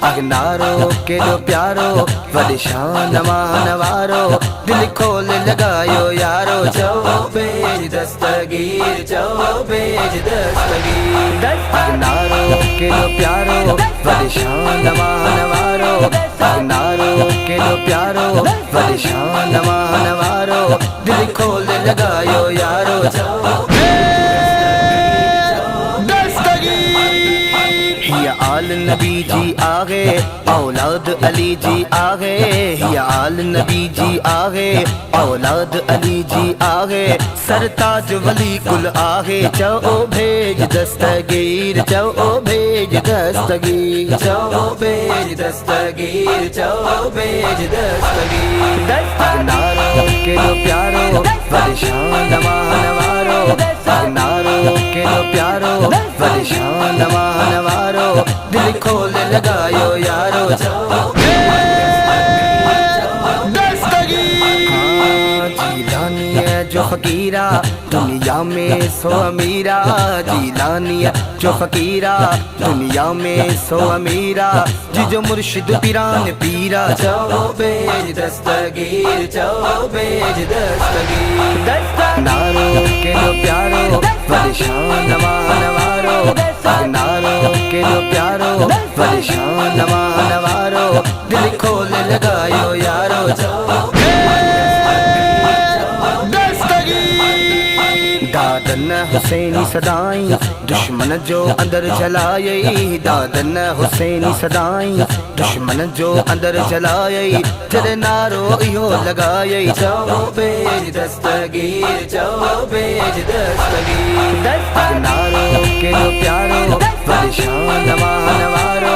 अगनारो के दो प्यारो वॾी शान मानवारो दिल खोल लगायो यारो चओ बेज दस्तगीर चओ बेज दस्तगीर अगनारो के दो प्यारो वॾी शान मानवारो अगनारो के दो प्यारो वॾी शान मानवारो दिल खोल लगायो यारो चओ आल नबी जी आगे औलाद अली जी आगे या आल नबी जी आगे औलाद अली जी आगे सरताज वली कुल आगे चओ भेज दस्तगीर चओ भेज दस्तगीर चओ भेज दस्तगीर चओ भेज दस्तगीर अगनारो के लो प्यारो वॾी शान मानवारो अगनारो के लो प्यारो वॾी शान मानवारो दिल खोल लगायो यारो जीलानी है जो फकीरा दुनिया में सो अमीरा जीलानी है जो फकीरा दुनिया में सो अमीरा जिजो मुर्शिद पीरान पीरा चओ बेज दस्तगीर चओ बेज दस्तगीर नारो के लो प्यारो वॾी शान मानवारो नारो के लो प्यारो वॾी शान मानवारो दिल खोल लगायो यारो दादन हुसैनी सदाई दुश्मन जो अंदर जलाए दादन हुसैनी सदाई दुश्मन जो अंदर जलाए जॾहिं नारो इहो लगाए चओ बेज दस्तगीर चओ बेज दस्तगीर नारो के लो प्यारो वॾी शान मानवारो